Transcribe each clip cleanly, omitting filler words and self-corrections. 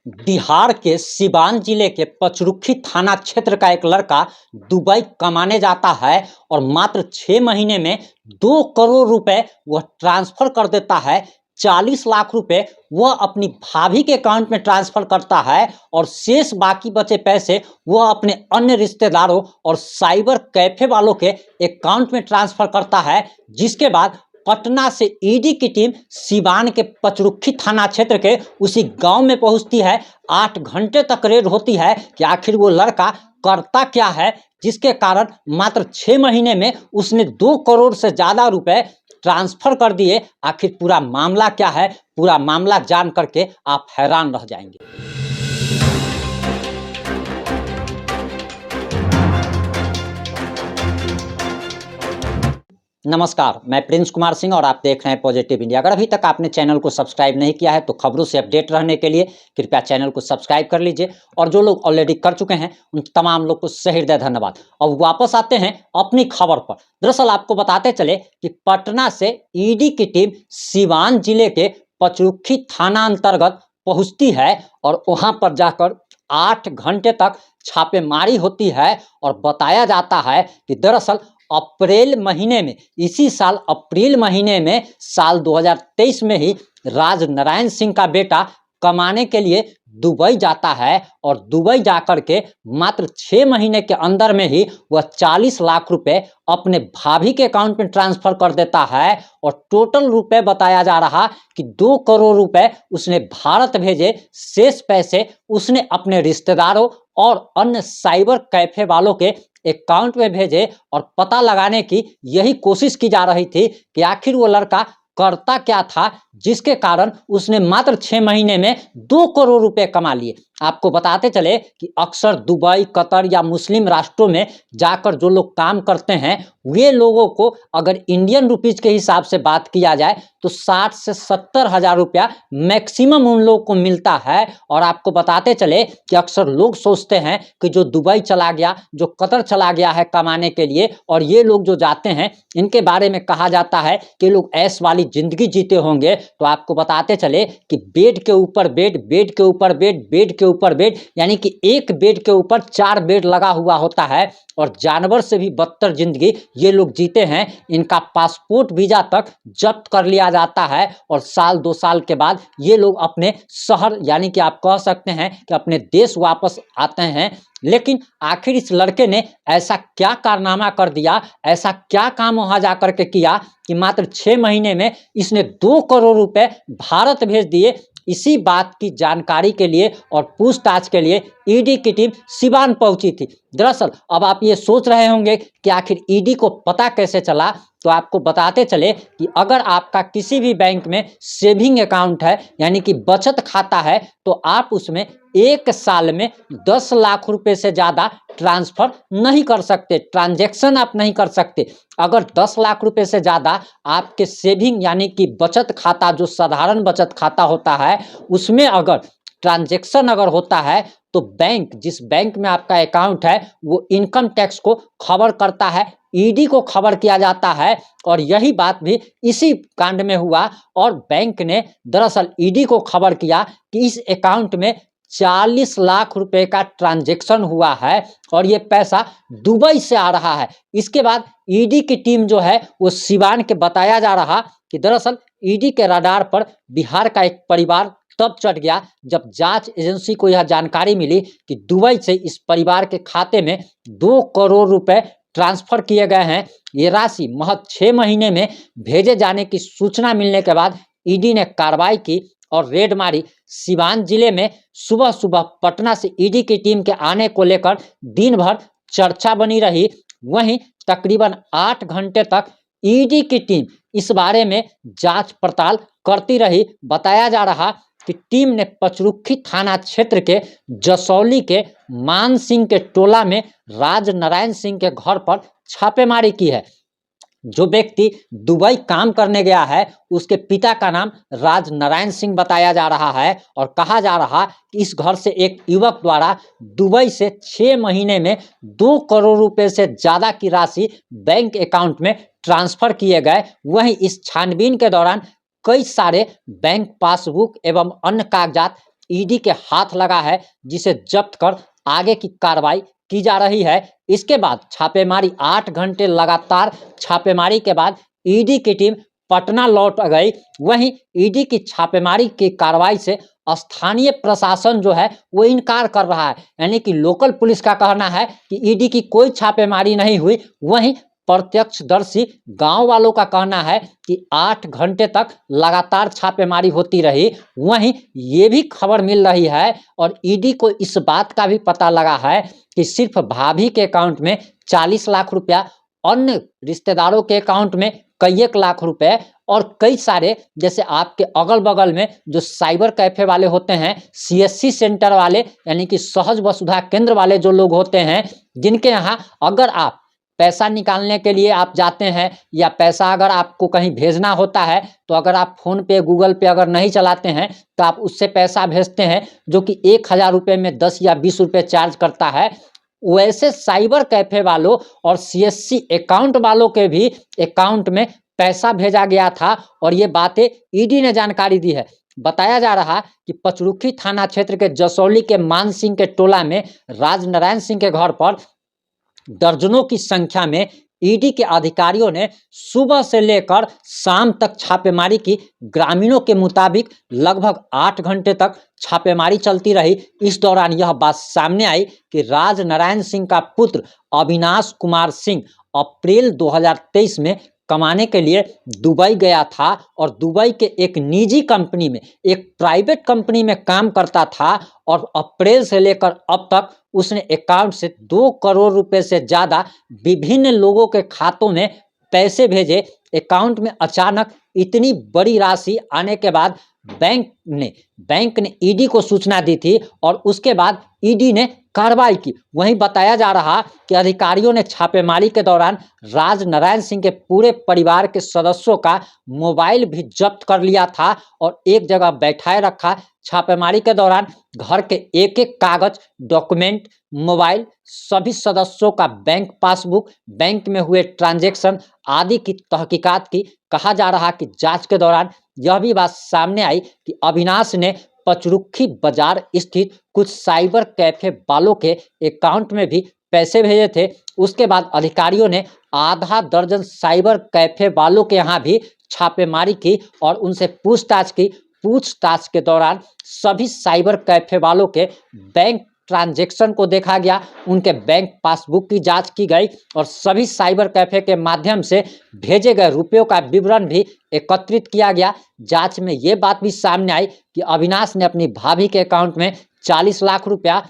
बिहार के सीवान जिले के पचरुखी थाना क्षेत्र का एक लड़का दुबई कमाने जाता है और मात्र 6 महीने में 2 करोड़ रुपए वह ट्रांसफर कर देता है। 40 लाख रुपए वह अपनी भाभी के अकाउंट में ट्रांसफर करता है और शेष बाकी बचे पैसे वह अपने अन्य रिश्तेदारों और साइबर कैफे वालों के अकाउंट में ट्रांसफर करता है। जिसके बाद पटना से ईडी की टीम सीवान के पचरुखी थाना क्षेत्र के उसी गांव में पहुंचती है। 8 घंटे तक रेड होती है कि आखिर वो लड़का करता क्या है, जिसके कारण मात्र 6 महीने में उसने 2 करोड़ से ज़्यादा रुपए ट्रांसफर कर दिए। आखिर पूरा मामला क्या है, पूरा मामला जान करके आप हैरान रह जाएंगे। नमस्कार, मैं प्रिंस कुमार सिंह और आप देख रहे हैं पॉजिटिव इंडिया। अगर अभी तक आपने चैनल को सब्सक्राइब नहीं किया है तो खबरों से अपडेट रहने के लिए कृपया चैनल को सब्सक्राइब कर लीजिए और जो लोग ऑलरेडी कर चुके हैं उन तमाम लोग को सहृदय धन्यवाद। अब वापस आते हैं अपनी खबर पर। दरअसल आपको बताते चले कि पटना से ईडी की टीम सीवान जिले के पचरुखी थाना अंतर्गत पहुंचती है और वहां पर जाकर 8 घंटे तक छापेमारी होती है और बताया जाता है कि दरअसल अप्रैल महीने में, इसी साल अप्रैल महीने में साल 2023 में ही राज नारायण सिंह का बेटा कमाने के लिए दुबई जाता है और दुबई जाकर के मात्र 6 महीने के अंदर में ही वह 40 लाख रुपए अपने भाभी के अकाउंट में ट्रांसफर कर देता है और टोटल रुपए बताया जा रहा कि 2 करोड़ रुपए उसने भारत भेजे। शेष पैसे उसने अपने रिश्तेदारों और अन्य साइबर कैफे वालों के अकाउंट में भेजे और पता लगाने की यही कोशिश की जा रही थी कि आखिर वो लड़का करता क्या था, जिसके कारण उसने मात्र 6 महीने में 2 करोड़ रुपए कमा लिए। आपको बताते चले कि अक्सर दुबई, कतर या मुस्लिम राष्ट्रों में जाकर जो लोग काम करते हैं वे लोगों को अगर इंडियन रुपीज के हिसाब से बात किया जाए तो 60 से 70 हज़ार रुपया मैक्सिमम उन लोगों को मिलता है। और आपको बताते चले कि अक्सर लोग सोचते हैं कि जो दुबई चला गया, जो कतर चला गया है कमाने के लिए, और ये लोग जो जाते हैं इनके बारे में कहा जाता है कि लोग ऐश वाली जिंदगी जीते होंगे। तो आपको बताते चले कि बेड के ऊपर बेड, बेड के ऊपर बेड, बेड के ऊपर बेड, यानी कि एक बेड के ऊपर 4 बेड लगा हुआ होता है और जानवर से भी बदतर जिंदगी ये लोग जीते हैं। इनका पासपोर्ट वीजा तक जब्त कर लिया जाता है और साल 2 साल के बाद ये लोग अपने शहर, यानी कि आप कह सकते हैं कि अपने देश वापस आते हैं। लेकिन आखिर इस लड़के ने ऐसा क्या कारनामा कर दिया, ऐसा क्या काम वहां जाकर के किया कि मात्र 6 महीने में इसने 2 करोड़ रुपए भारत भेज दिए। इसी बात की जानकारी के लिए और पूछताछ के लिए ईडी की टीम सीवान पहुंची थी। दरअसल अब आप ये सोच रहे होंगे कि आखिर ईडी को पता कैसे चला, तो आपको बताते चले कि अगर आपका किसी भी बैंक में सेविंग अकाउंट है, यानी कि बचत खाता है, तो आप उसमें 1 साल में 10 लाख रुपए से ज़्यादा ट्रांसफर नहीं कर सकते, ट्रांजैक्शन आप नहीं कर सकते। अगर 10 लाख रुपए से ज़्यादा आपके सेविंग यानी कि बचत खाता, जो साधारण बचत खाता होता है, उसमें अगर ट्रांजैक्शन अगर होता है तो बैंक, जिस बैंक में आपका अकाउंट है, वो इनकम टैक्स को खबर करता है, ईडी को खबर किया जाता है। और यही बात भी इसी कांड में हुआ और बैंक ने दरअसल ईडी को खबर किया कि इस अकाउंट में 40 लाख रुपए का ट्रांजैक्शन हुआ है और ये पैसा दुबई से आ रहा है। इसके बाद ईडी की टीम जो है वो सीवान के बताया जा रहा कि दरअसल ईडी के रडार पर बिहार का एक परिवार तब चढ़ गया जब जांच एजेंसी को यह जानकारी मिली कि दुबई से इस परिवार के खाते में 2 करोड़ रुपए ट्रांसफर किए गए हैं। ये राशि महज 6 महीने में भेजे जाने की सूचना मिलने के बाद ईडी ने कार्रवाई की और रेड मारी। सीवान जिले में सुबह सुबह पटना से ईडी की टीम के आने को लेकर दिन भर चर्चा बनी रही। वहीं तकरीबन 8 घंटे तक ईडी की टीम इस बारे में जांच पड़ताल करती रही। बताया जा रहा कि टीम ने पचरुखी थाना क्षेत्र के जसौली के मान सिंह के टोला में राज नारायण सिंह के घर पर छापेमारी की है। जो व्यक्ति दुबई काम करने गया है उसके पिता का नाम राज नारायण सिंह बताया जा रहा है और कहा जा रहा कि इस घर से एक युवक द्वारा दुबई से 6 महीने में 2 करोड़ रुपए से ज़्यादा की राशि बैंक अकाउंट में ट्रांसफर किए गए। वहीं इस छानबीन के दौरान कई सारे बैंक पासबुक एवं अन्य कागजात ईडी के हाथ लगा है, जिसे जब्त कर आगे की कार्रवाई की जा रही है। इसके बाद छापेमारी 8 घंटे लगातार छापेमारी के बाद ईडी की टीम पटना लौट गई। वहीं ईडी की छापेमारी की कार्रवाई से स्थानीय प्रशासन जो है वो इनकार कर रहा है, यानी कि लोकल पुलिस का कहना है कि ईडी की कोई छापेमारी नहीं हुई। वहीं प्रत्यक्षदर्शी गांव वालों का कहना है कि 8 घंटे तक लगातार छापेमारी होती रही। वहीं ये भी खबर मिल रही है और ईडी को इस बात का भी पता लगा है कि सिर्फ भाभी के अकाउंट में 40 लाख रुपया, अन्य रिश्तेदारों के अकाउंट में कई 1 लाख रुपए और कई सारे, जैसे आपके अगल बगल में जो साइबर कैफे वाले होते हैं, सीएससी सेंटर वाले यानी कि सहज वसुधा केंद्र वाले जो लोग होते हैं, जिनके यहाँ अगर आप पैसा निकालने के लिए आप जाते हैं या पैसा अगर आपको कहीं भेजना होता है, तो अगर आप फ़ोन पे, गूगल पे अगर नहीं चलाते हैं तो आप उससे पैसा भेजते हैं, जो कि 1000 रुपये में 10 या 20 रुपये चार्ज करता है। वैसे साइबर कैफे वालों और सीएससी अकाउंट वालों के भी अकाउंट में पैसा भेजा गया था और ये बातें ईडी ने जानकारी दी है। बताया जा रहा कि पचरुखी थाना क्षेत्र के जसौली के मान सिंह के टोला में राजनारायण सिंह के घर पर दर्जनों की संख्या में ईडी के अधिकारियों ने सुबह से लेकर शाम तक छापेमारी की। ग्रामीणों के मुताबिक लगभग 8 घंटे तक छापेमारी चलती रही। इस दौरान यह बात सामने आई कि राजनारायण सिंह का पुत्र अविनाश कुमार सिंह अप्रैल 2023 में कमाने के लिए दुबई गया था और दुबई के एक निजी कंपनी में, एक प्राइवेट कंपनी में काम करता था और अप्रैल से लेकर अब तक उसने अकाउंट से 2 करोड़ रुपए से ज़्यादा विभिन्न लोगों के खातों में पैसे भेजे। अकाउंट में अचानक इतनी बड़ी राशि आने के बाद बैंक ने ईडी को सूचना दी थी और उसके बाद ईडी ने कार्रवाई की। वहीं बताया जा रहा कि अधिकारियों ने छापेमारी के दौरान राजनारायण सिंह के पूरे परिवार के सदस्यों का मोबाइल भी जब्त कर लिया था और एक जगह बैठाए रखा। छापेमारी के दौरान घर के एक एक कागज, डॉक्यूमेंट, मोबाइल, सभी सदस्यों का बैंक पासबुक, बैंक में हुए ट्रांजैक्शन आदि की तहकीकात की। कहा जा रहा कि जांच के दौरान यह भी बात सामने आई कि अविनाश ने पचरुखी बाजार स्थित कुछ साइबर कैफे वालों के अकाउंट में भी पैसे भेजे थे। उसके बाद अधिकारियों ने आधा दर्जन साइबर कैफे वालों के यहाँ भी छापेमारी की और उनसे पूछताछ की। पूछताछ के दौरान सभी साइबर कैफे वालों के बैंक ट्रांजैक्शन को देखा गया, उनके बैंक पासबुक की जांच की गई और सभी साइबर कैफे के माध्यम से भेजे गए रुपयों का विवरण भी एकत्रित किया गया। जांच में ये बात भी सामने आई कि अविनाश ने अपनी भाभी के अकाउंट में 40 लाख रुपया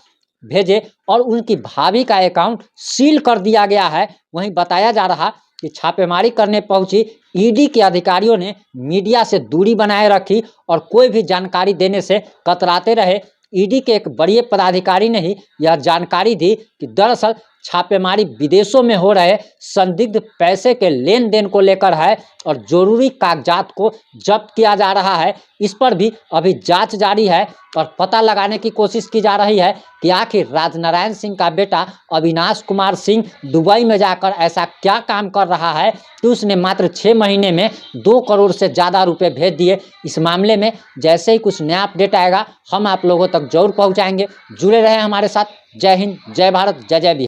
भेजे और उनकी भाभी का अकाउंट सील कर दिया गया है। वहीं बताया जा रहा कि छापेमारी करने पहुंची ईडी के अधिकारियों ने मीडिया से दूरी बनाए रखी और कोई भी जानकारी देने से कतराते रहे। ईडी के एक बड़े पदाधिकारी ने ही यह जानकारी दी कि दरअसल छापेमारी विदेशों में हो रहे संदिग्ध पैसे के लेन देन को लेकर है और जरूरी कागजात को जब्त किया जा रहा है। इस पर भी अभी जांच जारी है और पता लगाने की कोशिश की जा रही है कि आखिर राजनारायण सिंह का बेटा अविनाश कुमार सिंह दुबई में जाकर ऐसा क्या काम कर रहा है कि उसने मात्र 6 महीने में 2 करोड़ से ज़्यादा रुपए भेज दिए। इस मामले में जैसे ही कुछ नया अपडेट आएगा हम आप लोगों तक जरूर पहुँचाएंगे। जुड़े रहें हमारे साथ। जय हिंद, जय भारत, जय जय बिहार।